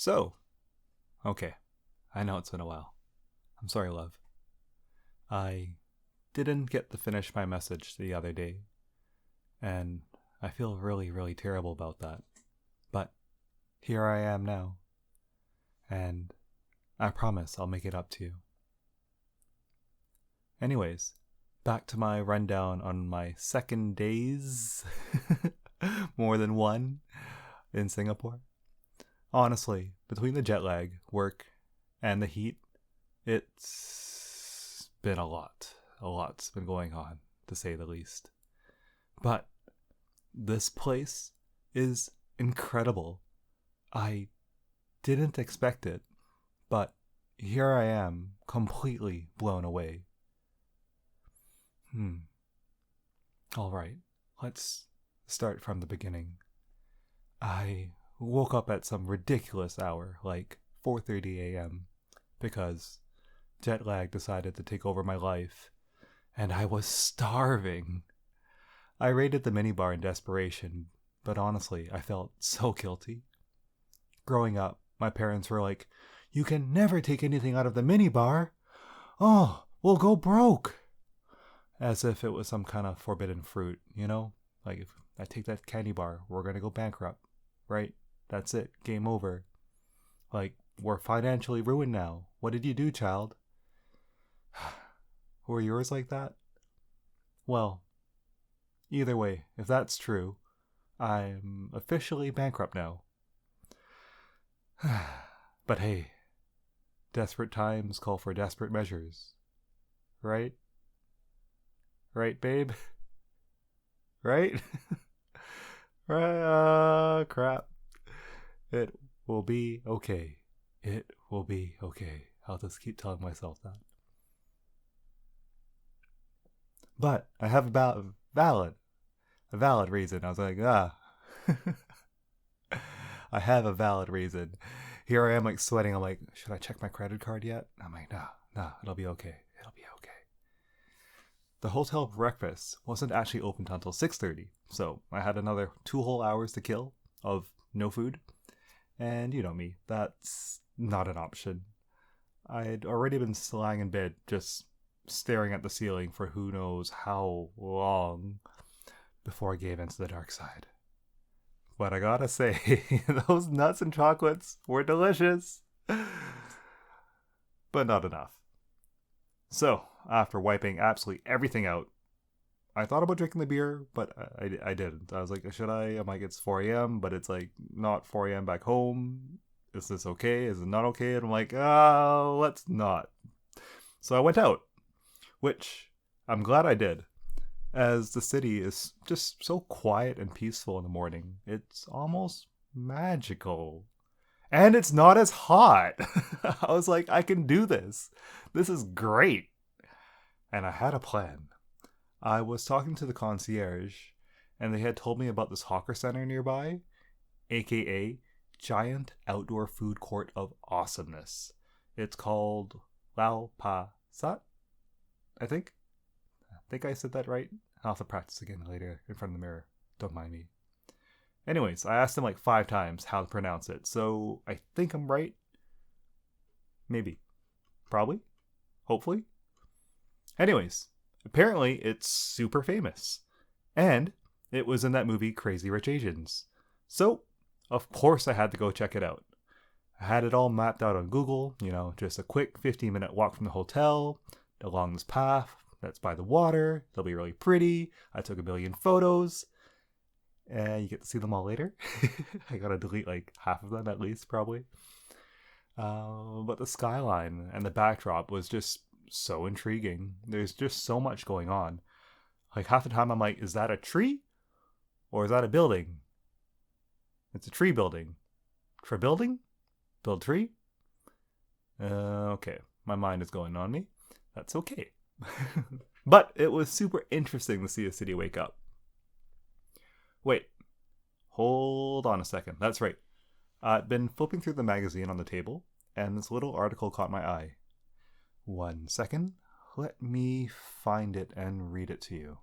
So, okay, I know it's been a while. I'm sorry, love. I didn't get to finish my message the other day, and I feel really, really terrible about that. But here I am now, and I promise I'll make it up to you. Anyways, back to my rundown on my second days, more than one, in Singapore. Honestly, between the jet lag, work, and the heat, it's been a lot. A lot's been going on, to say the least. But this place is incredible. I didn't expect it, but here I am, completely blown away. Alright, let's start from the beginning. I woke up at some ridiculous hour, like 4:30 a.m., because jet lag decided to take over my life, and I was starving. I raided the minibar in desperation, but honestly, I felt so guilty. Growing up, my parents were like, "You can never take anything out of the minibar. Oh, we'll go broke." As if it was some kind of forbidden fruit, you know? Like, if I take that candy bar, we're gonna go bankrupt, right? That's it, game over. Like, we're financially ruined now. What did you do, child? Were yours like that? Well, either way, if that's true, I'm officially bankrupt now. But hey, desperate times call for desperate measures. Right? Right, babe? Right? Right? Crap. It will be okay. It will be okay. I'll just keep telling myself that. But I have a valid reason. I was like, I have a valid reason. Here I am, like sweating. I'm like, should I check my credit card yet? I'm like, nah, it'll be okay. It'll be okay. The hotel breakfast wasn't actually open until 6:30, so I had another 2 whole hours to kill of no food. And you know me, that's not an option. I'd already been lying in bed, just staring at the ceiling for who knows how long before I gave into the dark side. But I gotta say, those nuts and chocolates were delicious, but not enough. So, after wiping absolutely everything out, I thought about drinking the beer, but I didn't. I was like, should I? I'm like, it's 4 a.m., but it's like not 4 a.m. back home. Is this okay? Is it not okay? And I'm like, let's not. So I went out, which I'm glad I did, as the city is just so quiet and peaceful in the morning. It's almost magical. And it's not as hot. I was like, I can do this. This is great. And I had a plan. I was talking to the concierge, and they had told me about this hawker center nearby, aka Giant Outdoor Food Court of Awesomeness. It's called Lau Pa Sat, I think. I think I said that right. I'll have to practice again later in front of the mirror. Don't mind me. Anyways, I asked him like 5 times how to pronounce it, so I think I'm right. Maybe. Probably. Hopefully. Anyways, apparently it's super famous. And it was in that movie Crazy Rich Asians. So, of course I had to go check it out. I had it all mapped out on Google, just a quick 15-minute walk from the hotel, along this path that's by the water. They'll be really pretty. I took a million photos. And you get to see them all later. I gotta delete like half of them at least, probably. But the skyline and the backdrop was just so intriguing. There's just so much going on. Like half the time I'm like, is that a tree? Or is that a building? It's a tree building. Tree building? Build tree? Okay, my mind is going on me. That's okay. But it was super interesting to see a city wake up. Wait, hold on a second. That's right. I'd been flipping through the magazine on the table, and this little article caught my eye. 1 second. Let me find it and read it to you.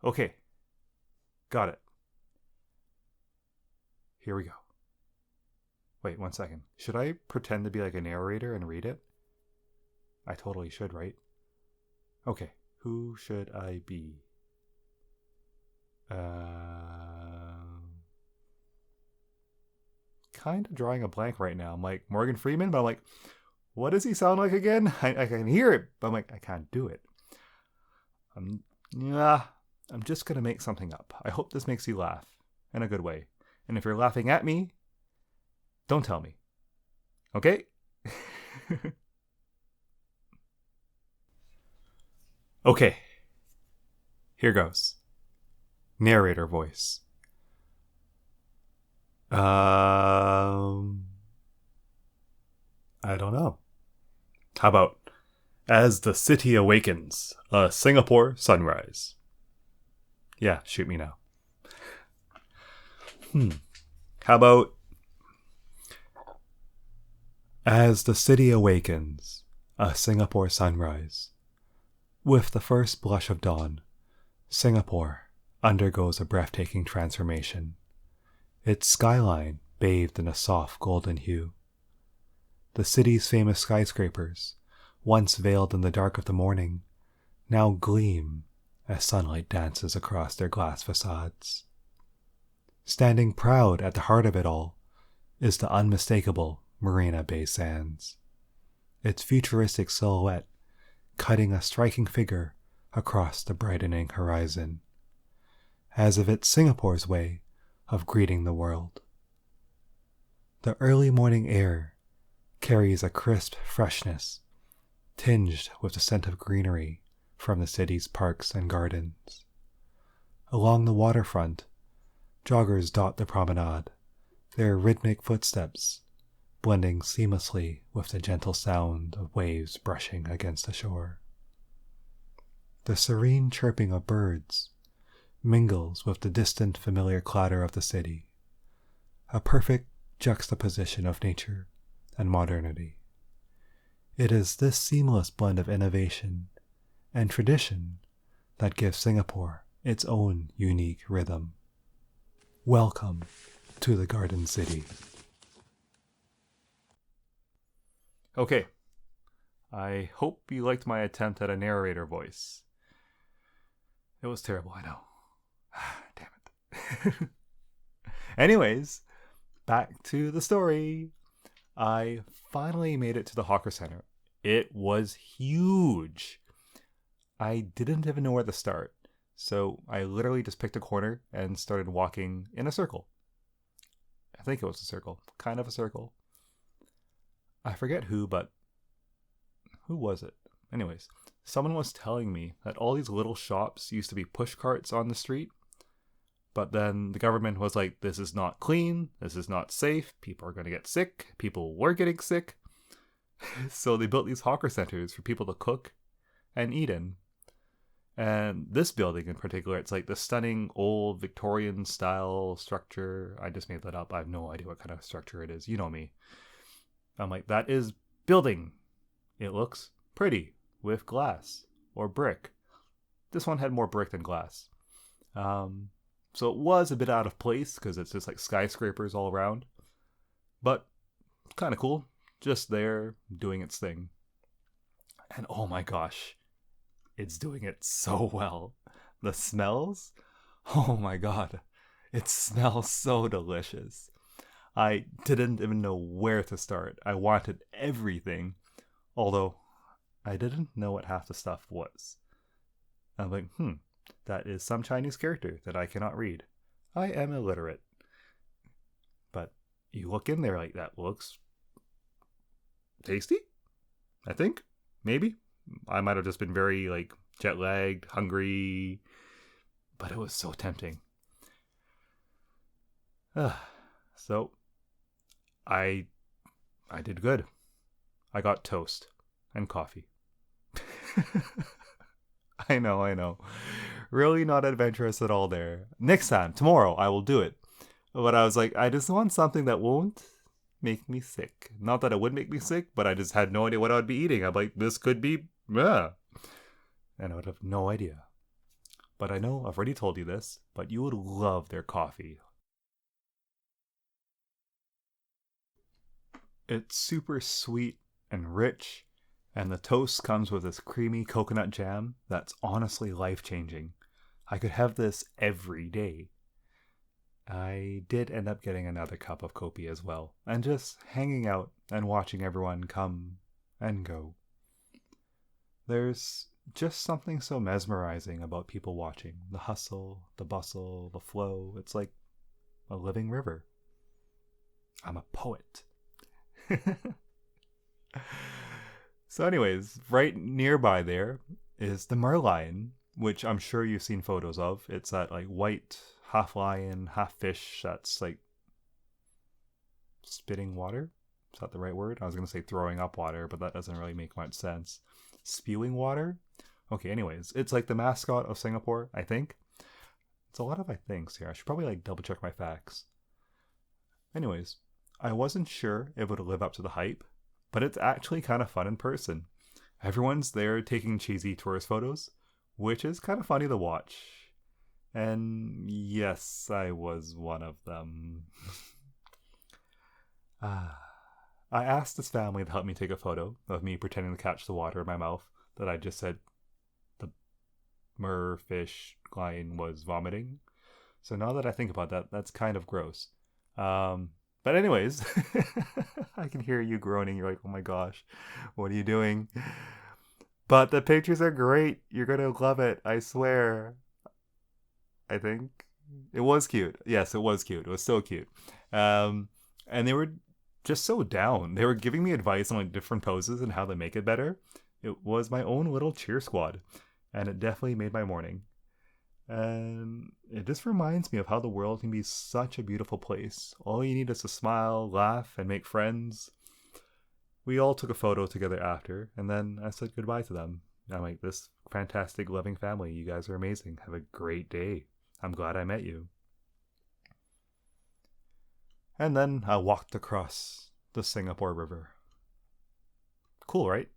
Okay. Got it. Here we go. Wait, 1 second. Should I pretend to be like a narrator and read it? I totally should, right? Okay, who should I be? Kind of drawing a blank right now. I'm like Morgan Freeman, but I'm like, what does he sound like again? I can hear it, but I'm like, I can't do it. Yeah, I'm just gonna make something up. I hope this makes you laugh in a good way. And if you're laughing at me, don't tell me. Okay? Okay. Here goes. Narrator voice. I don't know. How about As the City Awakens, a Singapore Sunrise? Yeah, shoot me now. How about As the City Awakens, a Singapore Sunrise? With the first blush of dawn, Singapore undergoes a breathtaking transformation. Its skyline bathed in a soft golden hue. The city's famous skyscrapers, once veiled in the dark of the morning, now gleam as sunlight dances across their glass facades. Standing proud at the heart of it all is the unmistakable Marina Bay Sands, its futuristic silhouette cutting a striking figure across the brightening horizon, as if it's Singapore's way of greeting the world. The early morning air carries a crisp freshness, tinged with the scent of greenery from the city's parks and gardens. Along the waterfront, joggers dot the promenade, their rhythmic footsteps blending seamlessly with the gentle sound of waves brushing against the shore. The serene chirping of birds mingles with the distant familiar clatter of the city, a perfect juxtaposition of nature and modernity. It is this seamless blend of innovation and tradition that gives Singapore its own unique rhythm. Welcome to the Garden City. Okay, I hope you liked my attempt at a narrator voice. It was terrible, I know. Damn it. Anyways, back to the story. I finally made it to the Hawker Center. It was huge. I didn't even know where to start, so I literally just picked a corner and started walking in a circle. I think it was a circle, kind of a circle. I forget who, but who was it? Anyways, someone was telling me that all these little shops used to be push carts on the street, but then the government was like, this is not clean, this is not safe, people are going to get sick, people were getting sick. So they built these hawker centers for people to cook and eat in. And this building in particular, it's like the stunning old Victorian style structure. I just made that up. I have no idea what kind of structure it is. You know me. I'm like, that is building. It looks pretty with glass or brick. This one had more brick than glass. So it was a bit out of place because it's just like skyscrapers all around. But kind of cool. Just there doing its thing. And oh my gosh, it's doing it so well. The smells? Oh my god. It smells so delicious. I didn't even know where to start. I wanted everything, although I didn't know what half the stuff was. I'm like, that is some Chinese character that I cannot read. I am illiterate. But you look in there like, that looks tasty, I think. Maybe. I might have just been very like jet lagged, hungry, but it was so tempting. So I did good. I got toast and coffee. I know. Really not adventurous at all there. Next time, tomorrow, I will do it. But I was like, I just want something that won't make me sick. Not that it would make me sick, but I just had no idea what I would be eating. I'm like, this could be, and I would have no idea. But I know I've already told you this, but you would love their coffee. It's super sweet and rich, and the toast comes with this creamy coconut jam that's honestly life-changing. I could have this every day. I did end up getting another cup of kopi as well, and just hanging out and watching everyone come and go. There's just something so mesmerizing about people watching. The hustle, the bustle, the flow. It's like a living river. I'm a poet. So anyways, right nearby there is the merlion, which I'm sure you've seen photos of. It's that like white, half lion, half fish that's like spitting water. Is that the right word? I was going to say throwing up water, but that doesn't really make much sense. Spewing water? Okay, anyways, it's like the mascot of Singapore, I think. It's a lot of I thinks here. I should probably like double check my facts. Anyways, I wasn't sure if it would live up to the hype, but it's actually kind of fun in person. Everyone's there taking cheesy tourist photos, which is kind of funny to watch. And yes, I was one of them. I asked this family to help me take a photo of me pretending to catch the water in my mouth that I just said the merfish lion was vomiting. So now that I think about that, that's kind of gross. But anyways, I can hear you groaning. You're like, oh my gosh, what are you doing? But the pictures are great. You're going to love it. I swear. I think it was cute. Yes, it was cute. It was so cute. And they were just so down. They were giving me advice on like different poses and how to make it better. It was my own little cheer squad, and it definitely made my morning. And it just reminds me of how the world can be such a beautiful place. All you need is to smile, laugh, and make friends. We all took a photo together after, and then I said goodbye to them. I'm like, this fantastic, loving family. You guys are amazing. Have a great day. I'm glad I met you. And then I walked across the Singapore River. Cool, right?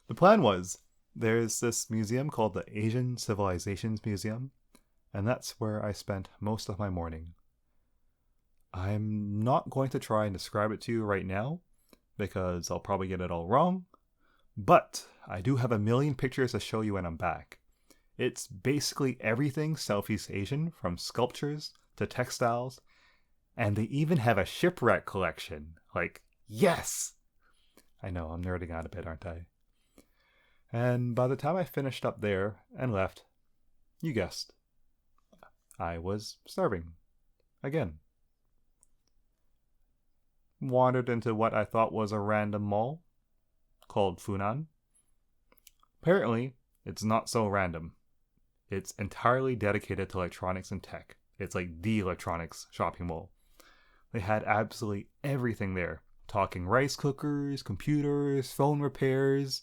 The plan was, there's this museum called the Asian Civilizations Museum, and that's where I spent most of my morning. I'm not going to try and describe it to you right now, because I'll probably get it all wrong, but I do have a million pictures to show you when I'm back. It's basically everything Southeast Asian, from sculptures to textiles, and they even have a shipwreck collection. Like, yes! I know, I'm nerding out a bit, aren't I? And by the time I finished up there and left, you guessed, I was starving. Again. Wandered into what I thought was a random mall called Funan. Apparently, it's not so random. It's entirely dedicated to electronics and tech. It's like the electronics shopping mall. They had absolutely everything there. Talking rice cookers, computers, phone repairs,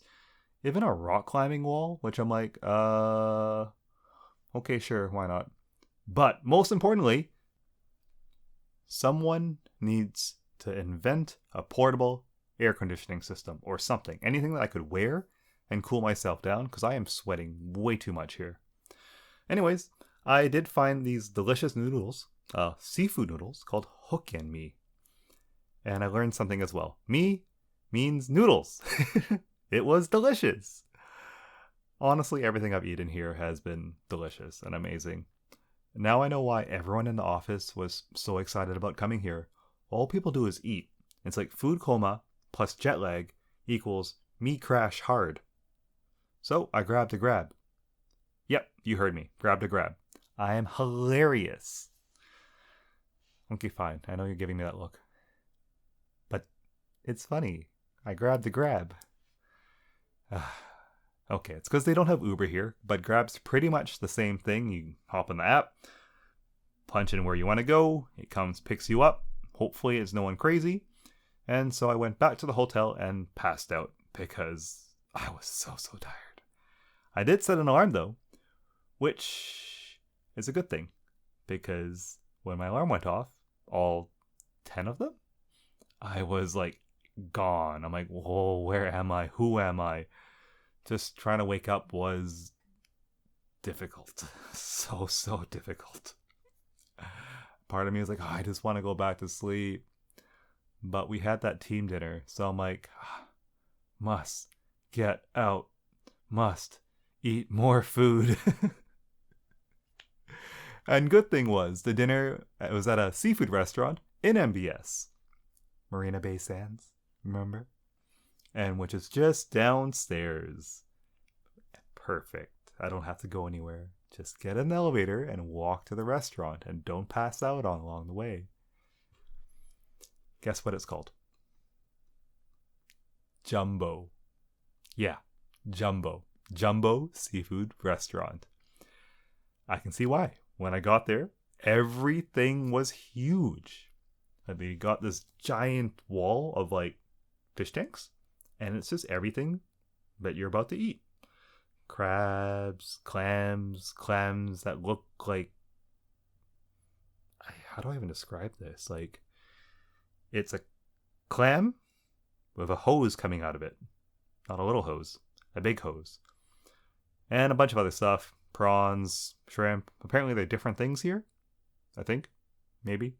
even a rock climbing wall, which I'm like, okay, sure, why not? But most importantly, someone needs to invent a portable air conditioning system or something. Anything that I could wear and cool myself down, because I am sweating way too much here. Anyways, I did find these delicious noodles, seafood noodles, called Hokkien mee. And I learned something as well. Mee means noodles. It was delicious. Honestly, everything I've eaten here has been delicious and amazing. Now I know why everyone in the office was so excited about coming here. All people do is eat. It's like food coma plus jet lag equals me crash hard. So I grabbed a grab. Yep, you heard me. Grabbed a grab. I am hilarious. Okay, fine. I know you're giving me that look. But it's funny. I grabbed a grab. Okay, it's because they don't have Uber here, but Grab's pretty much the same thing. You hop in the app, punch in where you want to go, it comes, picks you up. Hopefully it's no one crazy. And so I went back to the hotel and passed out because I was so tired. I did set an alarm though, which is a good thing because when my alarm went off, all 10 of them, I was like gone. I'm like, whoa, where am I? Who am I? Just trying to wake up was difficult. So difficult. Part of me was like, oh, I just want to go back to sleep. But we had that team dinner, so I'm like, must get out, must eat more food. And good thing was, the dinner was at a seafood restaurant in MBS, Marina Bay Sands, remember? And which is just downstairs. Perfect. I don't have to go anywhere. Just get an elevator and walk to the restaurant and don't pass out on along the way. Guess what it's called? Jumbo. Yeah, Jumbo. Jumbo Seafood Restaurant. I can see why. When I got there, everything was huge. They got this giant wall of like fish tanks, and it's just everything that you're about to eat. Crabs, clams that look like, how do I even describe this? Like, it's a clam with a hose coming out of it. Not a little hose, a big hose. And a bunch of other stuff. Prawns, shrimp. Apparently they're different things here, I think. Maybe.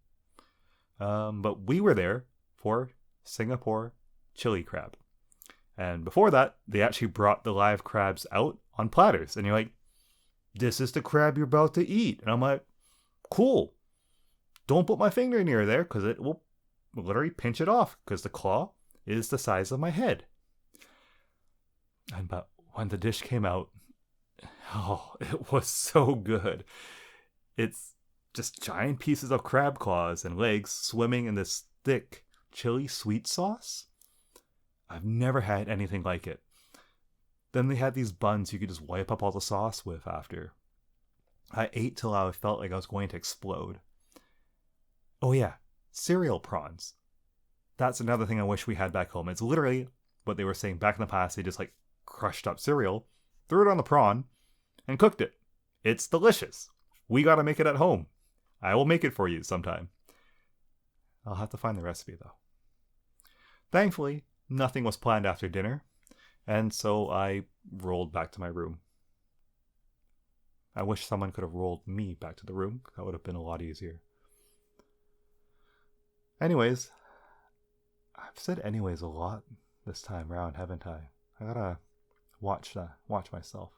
But we were there for Singapore chili crab. And before that, they actually brought the live crabs out on platters. And you're like, this is the crab you're about to eat. And I'm like, cool. Don't put my finger near there because it will literally pinch it off because the claw is the size of my head. And but when the dish came out, oh, it was so good. It's just giant pieces of crab claws and legs swimming in this thick chili sweet sauce. I've never had anything like it. Then they had these buns you could just wipe up all the sauce with after. I ate till I felt like I was going to explode. Oh yeah, cereal prawns. That's another thing I wish we had back home. It's literally what they were saying back in the past. They just like crushed up cereal, threw it on the prawn, and cooked it. It's delicious. We gotta make it at home. I will make it for you sometime. I'll have to find the recipe though. Thankfully, nothing was planned after dinner, and so I rolled back to my room. I wish someone could have rolled me back to the room. That would have been a lot easier. Anyways, I've said anyways a lot this time round, haven't I? I gotta watch myself.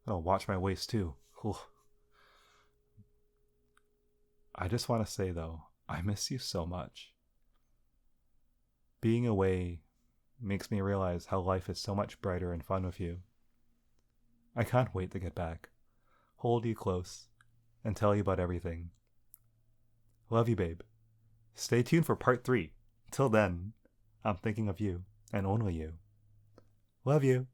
I gotta watch my waist too. Ooh. I just want to say though, I miss you so much. Being away makes me realize how life is so much brighter and fun with you. I can't wait to get back, hold you close, and tell you about everything. Love you, babe. Stay tuned for part 3. Till then, I'm thinking of you, and only you. Love you.